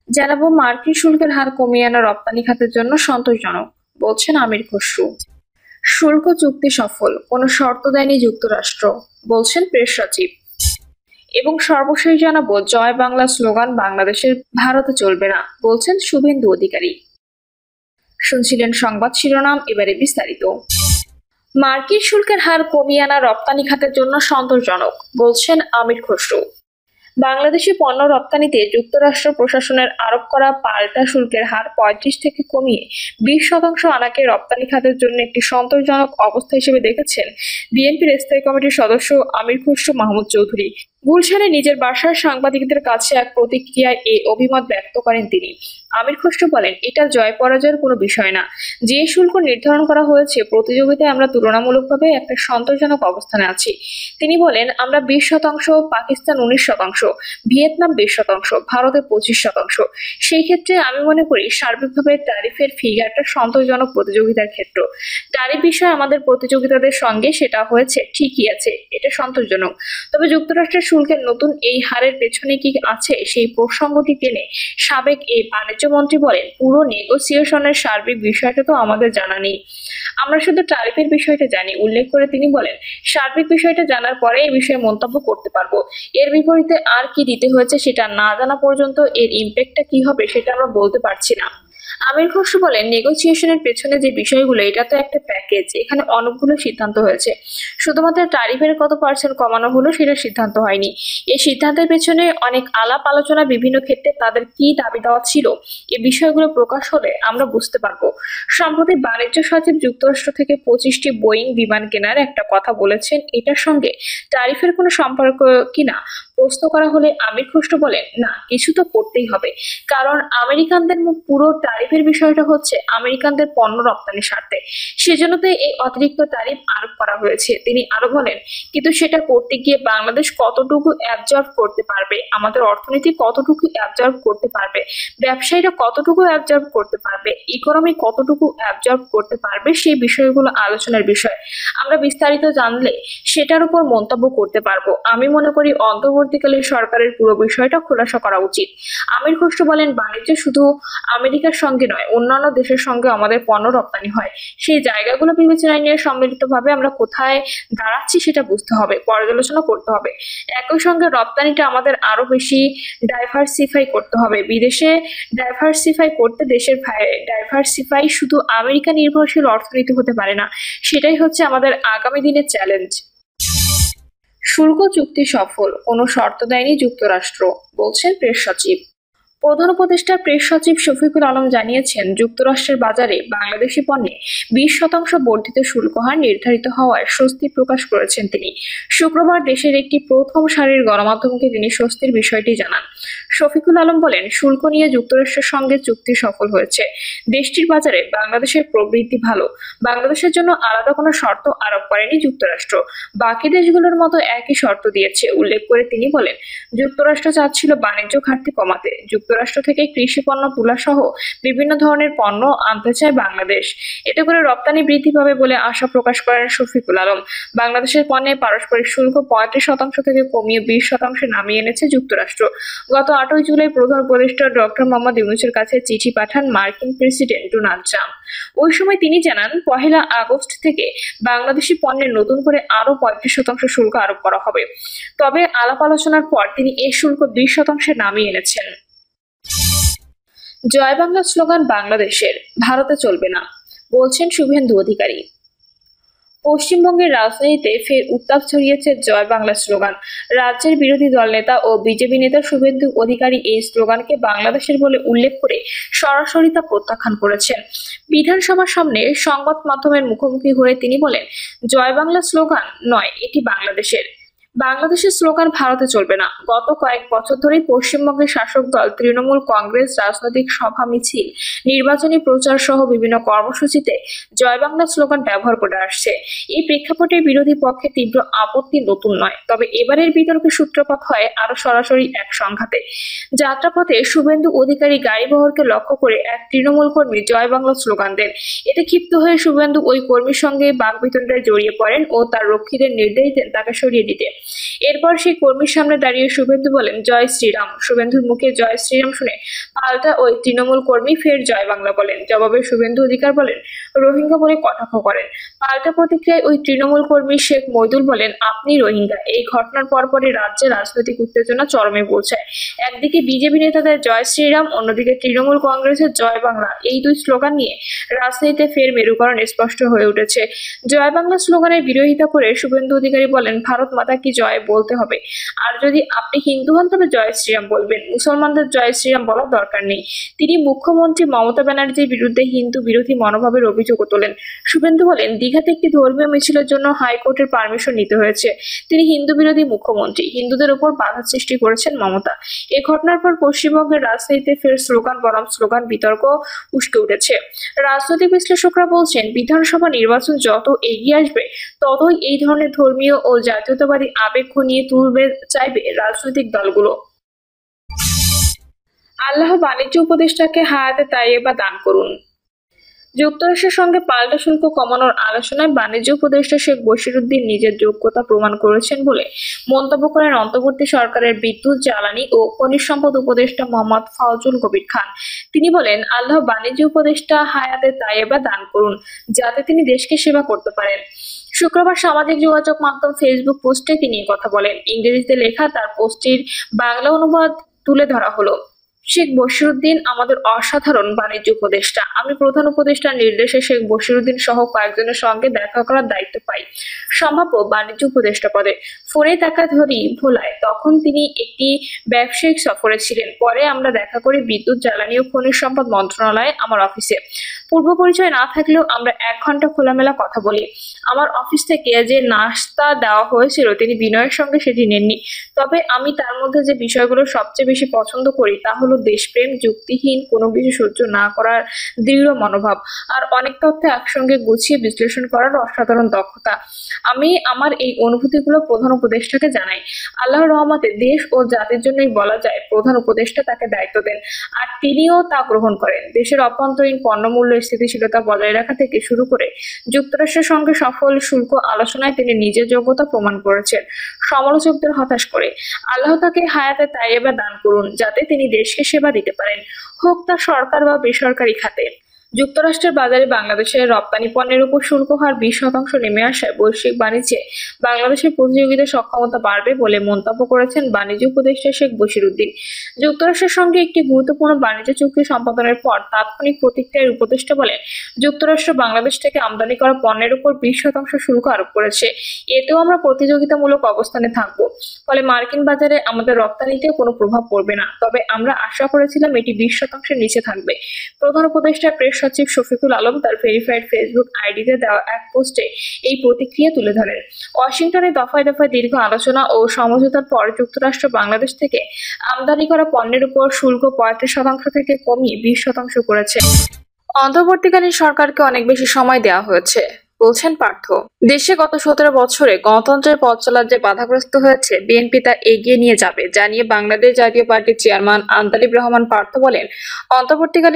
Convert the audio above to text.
জানাবো মার্কিন শুল্কের হার কমিয়ে আনা রপ্তানি খাতের জন্য সন্তোষজনক, বলছেন আমির খসরু। শুল্ক চুক্তি সফল, কোনো শর্ত দেয়নি যুক্তরাষ্ট্র, বলছেন প্রেস সচিব। এবং সর্বশেষ জানাবো জয় বাংলা স্লোগান বাংলাদেশের ভারতে চলবে না, বলছেন শুভেন্দু অধিকারী। শুনছিলেন সংবাদ শিরোনাম, এবারে বিস্তারিত। মার্কিন শুল্কের হার কমিয়ে আনা রপ্তানি খাতের জন্য সন্তোষজনক, বলছেন আমির খসরু। বাংলাদেশি পণ্য রপ্তানিতে যুক্তরাষ্ট্র প্রশাসনের আরোপ করা পাল্টা শুল্কের হার 35 থেকে কমিয়ে 20% আনাকে রপ্তানি খাতের জন্য একটি সন্তোষজনক অবস্থা হিসেবে দেখেছেন বিএনপির স্থায়ী কমিটির সদস্য আমির খসরু মাহমুদ চৌধুরী। গুলশানে নিজের বাসায় সাংবাদিকদের কাছে এক প্রতিক্রিয়ায় এই অভিমত ব্যক্ত করেন তিনি। আমির খসরু বলেন, এটা জয় পরাজয়ের কোনো বিষয় না। যে শুল্ক নির্ধারণ করা হয়েছে, প্রতিযোগিতায় আমরা তুলনামূলকভাবে একটা সন্তোষজনক অবস্থানে আছি। তিনি বলেন, আমরা 20%, পাকিস্তান 19%, ভিয়েতনাম 20%, ভারতে 25%। সেই ক্ষেত্রে আমি মনে করি সার্বিকভাবে ট্যারিফের ফিগারটা সন্তোষজনক প্রতিযোগিতার ক্ষেত্র। ট্যারিফ বিষয়ে আমাদের প্রতিযোগিতাদের সঙ্গে সেটা হয়েছে, ঠিকই আছে, এটা সন্তোষজনক। তবে যুক্তরাষ্ট্রের শুল্কের নতুন এই হারের পেছনে কি আছে সেই প্রসঙ্গটি টেনে সাবেক এই বাণিজ্য মন্ত্রী বলেন, পুরো নেগোসিয়েশনের সার্বিক বিষয়টা তো আমাদের জানা নেই, আমরা শুধু ট্যারিফের বিষয়টা জানি। উল্লেখ করে তিনি বলেন, সার্বিক বিষয়টা জানার পরে এই বিষয়ে মন্তব্য করতে পারবো। এর বিপরীতে আর কি দিতে হয়েছে সেটা না জানা পর্যন্ত এর ইম্প্যাক্টটা কি হবে সেটা আমরা বলতে পারছি না। আমির খসরু বলেন, নেগোসিয়েশনের পেছনে যে বিষয়গুলো, এটা তো একটা প্যাকেজ, এখানে অনেকগুলো সিদ্ধান্ত হয়েছে। শুধুমাত্র ট্যারিফের কত পার্সেন্ট কমানো হলো সেটা সিদ্ধান্ত হয়নি। এই সিদ্ধান্তের পেছনে অনেক আলাপ আলোচনা, বিভিন্ন ক্ষেত্রে তাদের কি দাবি দেওয়া ছিল, এই বিষয়গুলো প্রকাশ হলে আমরা বুঝতে পারবো। সম্প্রতি বাণিজ্য সচিব যুক্তরাষ্ট্র থেকে 25টি বোয়িং বিমান কেনার একটা কথা বলেছেন, এটার সঙ্গে ট্যারিফের কোনো সম্পর্ক কিনা প্রশ্ন করা হলে আমির খসরু বলেন, না, কিছু তো করতেই হবে, কারণ আমেরিকানদের পুরো ট্যারিফের বিষয়টা হচ্ছে আমেরিকানদের পণ্য রপ্তানির স্বার্থে, সেজন্য তো এই অতিরিক্ত ট্যারিফ আরোপ করা হয়েছে। তিনি আরো বলেন, কিন্তু সেটা করতে গিয়ে বাংলাদেশ কতটুকু অ্যাবজর্ব করতে পারবে, আমাদের অর্থনীতি কতটুকু অ্যাবজর্ব করতে পারবে, ব্যবসায়ীরা কতটুকু অ্যাবজর্ব করতে পারবে, ইকোনমি কতটুকু অ্যাবজর্ব করতে পারবে, সেই বিষয়গুলো আলোচনার বিষয়। আমরা বিস্তারিত জানলে সেটার উপর মন্তব্য করতে পারবো। আমি মনে করি অন্তর্বর্তীকালীন সরকারের পুরো বিষয়টা খোলাসা করা উচিত। আমির খসরু বলেন, বাণিজ্য শুধু আমেরিকার সঙ্গে নয়, অন্যান্য দেশের সঙ্গে আমাদের পণ্য রপ্তানি হয়। সেই জায়গাগুলো বিবেচনায় নিয়ে সম্মিলিতভাবে আমরা কোথায় দাঁড়াচ্ছি সেটা বুঝতে হবে, পর্যালোচনা করতে হবে। একই সঙ্গে রপ্তানিটা আমাদের আরো বেশি ডাইভার্সিফাই করতে হবে। বিদেশে ডাইভার্সিফাই করতে দেশের ডাইভার্সিফাই শুধু আমেরিকা নির্ভরশীল অর্থনীতি হতে পারে না। সেটাই হচ্ছে আমাদের আগামী দিনের চ্যালেঞ্জ। শুল্ক চুক্তি সফল, কোনো শর্ত দেয়নি যুক্তরাষ্ট্র, বলছেন প্রেস সচিব। প্রধান উপদেষ্টা প্রেস সচিব শফিকুল আলম জানিয়েছেন, যুক্তরাষ্ট্রের বাজারে বাংলাদেশি পণ্যে 20% বর্ধিত শুল্ক হার নির্ধারিত হওয়ায় স্বস্তি প্রকাশ করেছেন তিনি। শুক্রবার দেশের একটি প্রথম সারির গণমাধ্যমকে তিনি স্বস্তির বিষয়টি জানান। শফিকুল আলম বলেন, শুল্ক নিয়ে যুক্তরাষ্ট্রের সঙ্গে চুক্তি সফল হয়েছে। দেশটির বাজারে বাংলাদেশের প্রবৃদ্ধি ভালো। বাংলাদেশের জন্য আলাদা কোনো শর্ত আরোপ করেনি যুক্তরাষ্ট্র, বাকি দেশগুলোর মতো একই শর্ত দিয়েছে। উল্লেখ করে তিনি বলেন, যুক্তরাষ্ট্র চাচ্ছিল বাণিজ্য ঘাটতি কমাতে, যুক্তরাষ্ট্র থেকে কৃষি পণ্য তুলা সহ বিভিন্ন ধরনের পণ্য আনতে চায় বাংলাদেশ। এতে করে রপ্তানি বৃদ্ধি পাবে বলে আশা প্রকাশ করেন শফিকুল আলম। বাংলাদেশের পণ্যে পারস্পরিক শুল্ক 35% থেকে কমিয়ে 20% নামিয়ে এনেছে যুক্তরাষ্ট্র। গত 8ই জুলাই প্রধান উপদেষ্টা ডক্টর মোহাম্মদ ইউনূসের কাছে চিঠি পাঠান মার্কিন প্রেসিডেন্ট ডোনাল্ড ট্রাম্প। ওই সময় তিনি জানান, 1 আগস্ট থেকে বাংলাদেশি পণ্যের নতুন করে আরো 35% শুল্ক আরোপ করা হবে। তবে আলাপ আলোচনার পর তিনি এই শুল্ক 20% নামিয়ে এনেছেন। জয় বাংলা স্লোগান বাংলাদেশের, ভারতে চলবে না, বলছেন শুভেন্দু অধিকারী। পশ্চিমবঙ্গের রাজনীতিতে ফের উত্তাপ ছড়িয়েছে জয় বাংলা স্লোগান। রাজ্যের বিরোধী দল নেতা ও বিজেপি নেতা শুভেন্দু অধিকারী এই স্লোগানকে বাংলাদেশের বলে উল্লেখ করে সরাসরি তা প্রত্যাখ্যান করেছেন। বিধানসভার সামনে সংবাদ মাধ্যমের মুখোমুখি হয়ে তিনি বলেন, জয় বাংলা স্লোগান নয়, এটি বাংলাদেশের। বাংলাদেশের স্লোগান ভারতে চলবে না। গত কয়েক বছর ধরেই পশ্চিমবঙ্গের শাসক দল তৃণমূল কংগ্রেস রাজনৈতিক সভা, মিছিল, নির্বাচনী প্রচার সহ বিভিন্ন কর্মসূচিতে জয় বাংলা স্লোগান ব্যবহার করে আসছে। এই প্রেক্ষাপটে বিরোধী পক্ষে তীব্র আপত্তি নতুন নয়। তবে এবারের বিতর্কের সূত্রপাত হয় আরো সরাসরি এক সংঘাতে। যাত্রাপথে শুভেন্দু অধিকারী গাড়িবহরকে লক্ষ্য করে এক তৃণমূল কর্মী জয় বাংলা স্লোগান দেন। এতে ক্ষিপ্ত হয়ে শুভেন্দু ওই কর্মীর সঙ্গে বাকবিতণ্ডায় জড়িয়ে পড়েন ও তার রক্ষীদের নির্দেশ দেন তাকে সরিয়ে দিতে। এরপর সেই কর্মীর সামনে দাঁড়িয়ে শুভেন্দু বলেন, জয় শ্রীরাম। শুভেন্দুর মুখে জয় শ্রীরাম শুনে পাল্টা ওই তৃণমূল কর্মী ফের জয় বাংলা বলেন। জবাবে শুভেন্দু অধিকার বলেন, রোহিঙ্গা বলে কটাক্ষ করেন। পাল্টা প্রতিক্রিয়ায় ওই তৃণমূল কর্মী শেখ মইদুল বলেন, আপনি রোহিঙ্গা। এই ঘটনার পরপরই রাজ্যে রাজনৈতিক উত্তেজনা চরমে পৌঁছায়। একদিকে বিজেপি নেতাদের জয় শ্রীরাম, অন্যদিকে তৃণমূল কংগ্রেসের জয় বাংলা, এই দুই স্লোগান নিয়ে রাজনীতিতে ফের মেরুকরণ স্পষ্ট হয়ে উঠেছে। জয় বাংলা স্লোগানের বিরোধিতা করে শুভেন্দু অধিকারী বলেন, ভারত মাতা কি জয় বলতে হবে, আর যদি আপনি হিন্দু হন তবে জয় শ্রীরাম বলবেন, মুসলমানদের জয় শ্রীরাম বলার দরকার নেই। তিনি মুখ্যমন্ত্রী মমতা ব্যানার্জির বিরুদ্ধে হিন্দু বিরোধী মনোভাবের অভিযোগও তোলেন। শুভেন্দু বলেন, দীঘাতে একটি ধর্মীয় মিছিলের জন্য হাইকোর্টের পারমিশন নিতে হয়েছে। তিনি হিন্দু বিরোধী মুখ্যমন্ত্রী, হিন্দুদের উপর বাধা সৃষ্টি করেছেন মমতা। এ ঘটনার পর পশ্চিমবঙ্গের রাজনীতিতে ফের স্লোগান বনাম স্লোগান বিতর্ক উস্কে উঠেছে। রাজনৈতিক বিশ্লেষকরা বলছেন, বিধানসভা নির্বাচন যত এগিয়ে আসবে ততই এই ধরনের ধর্মীয় ও জাতীয়তাবাদী আবেগ ঘনিয়ে তুলবে চাইবে রাজনৈতিক দলগুলো। আল্লাহ বাণিজ্য উপদেষ্টাকে হায়াতে তাইয়েবা দান করুন। যুক্তরাষ্ট্রের সঙ্গে পাল্টা শুল্ক কমানোর আলোচনায় বাণিজ্য উপদেষ্টা শেখ বশিরউদ্দিন নিজের যোগ্যতা প্রমাণ করেছেন বলে মন্তব্য করেন অন্তর্বর্তী সরকারের বিদ্যুৎ, জ্বালানি ও খনিজ সম্পদ উপদেষ্টা মোহাম্মদ ফাউজুল কবির খান। তিনি বলেন, আল্লাহ বাণিজ্য উপদেষ্টা হায়াতে তাইয়েবা দান করুন, যাতে তিনি দেশকে সেবা করতে পারেন। শুক্রবার সামাজিক যোগাযোগ মাধ্যম ফেসবুক পোস্টে তিনি কথা বলেন। ইংরেজিতে লেখা তার পোস্টটির বাংলা অনুবাদ তুলে ধরা হলো। শেখ বশিরউদ্দিন আমাদের অসাধারণ বাণিজ্য উপদেষ্টা। আমি প্রধান উপদেষ্টার নির্দেশে শেখ বশিরউদ্দিন সহ কয়েকজনের সঙ্গে দেখা করার দায়িত্ব পাই সম্ভাব্য বাণিজ্য উপদেষ্টা পদে। ফোনে টাকা ধরি ভোলায়, তখন তিনি একটি ব্যবসায়িক সফরে ছিলেন। পরে আমরা দেখা করি বিদ্যুৎ, জ্বালানি ও খনিজ সম্পদ মন্ত্রণালয়ে আমার অফিসে। পূর্ব পরিচয় না থাকলেও আমরা 1 ঘন্টা খোলামেলা কথা বলি। আমার অফিস থেকে যে নাস্তা দেওয়া হয়েছিল তিনি বিনয়ের সঙ্গে সেটি নেননি। তবে আমি তার মধ্যে যে বিষয়গুলো সবচেয়ে বেশি পছন্দ করি তা হলো দেশপ্রেম, যুক্তিহীন কোনো কিছু সহ্য না করার দৃঢ় মনোভাব, আর অনেক তথ্য একসঙ্গে গুছিয়ে বিশ্লেষণ করার অসাধারণ দক্ষতা। আমি আমার এই অনুভূতিগুলো প্রধান উপদেষ্টাকে জানাই। আল্লাহর রহমতে দেশ ও জাতির জন্যই বলা যায় প্রধান উপদেষ্টা তাকে দায়িত্ব দেন, আর তিনিও তা গ্রহণ করেন। দেশের অভ্যন্তরীণ পণ্যমূল্য স্থিতিশীলতা বজায় রাখা থেকে শুরু করে যুক্তরাষ্ট্রের সঙ্গে সফল শুল্ক আলোচনায় তিনি নিজের যোগ্যতা প্রমাণ করেছেন, সমালোচকদের হতাশ করে। আল্লাহ তাকে হায়াতে তাইয়েবা দান করুন, যাতে তিনি দেশকে সেবা দিতে পারেন, হোক তা সরকার বা বেসরকারি খাতে। যুক্তরাষ্ট্রের বাজারে বাংলাদেশের রপ্তানি পণ্যের উপর শুল্ক হার 20% নেমে আসায় বৈশ্বিক বাণিজ্যে বাংলাদেশের প্রতিযোগিতার সক্ষমতা বাড়বে বলে মন্তব্য করেছেন বাণিজ্য উপদেষ্টা শেখ বশিরউদ্দিন। যুক্তরাষ্ট্রের সঙ্গে একটি গুরুত্বপূর্ণ বাণিজ্য চুক্তি সম্পাদনের পর তাৎক্ষণিক প্রতিক্রিয়ায় উপদেষ্টা বলেন, যুক্তরাষ্ট্র বাংলাদেশ থেকে আমদানি করা পণ্যের উপর 20% শুল্ক আরোপ করেছে। এতেও আমরা প্রতিযোগিতামূলক অবস্থানে থাকব, ফলে মার্কিন বাজারে আমাদের রপ্তানিতে কোনো প্রভাব পড়বে না। তবে আমরা আশা করেছিলাম এটি 20%-এর নিচে থাকবে। প্রধান উপদেষ্টা প্রেস সচিব শফিকুল আলম তার ভেরিফাইড ফেসবুক আইডিতে দেওয়া এক পোস্টে এই প্রতিক্রিয়া তুলে ধরেন। ওয়াশিংটনে দফায় দফায় দীর্ঘ আলোচনা ও সমঝোতার পর যুক্তরাষ্ট্র বাংলাদেশ থেকে আমদানি করা পণ্যের উপর শুল্ক 35% থেকে কমিয়ে 20% করেছে। অন্তর্বর্তীকালীন সরকারকে অনেক বেশি সময় দেওয়া হয়েছে, বলছেন পার্থ। দেশে গত 17 বছরে গণতন্ত্রের পথ চলার যে বাধাগ্রস্ত হয়েছে, বিএনপি তা এগিয়ে নিয়ে যাবে জানিয়ে বাংলাদেশ জাতীয় পার্টির চেয়ারম্যান আন্তালিব রহমান পার্থ বলেন, অন্তর্বর্তীকালীন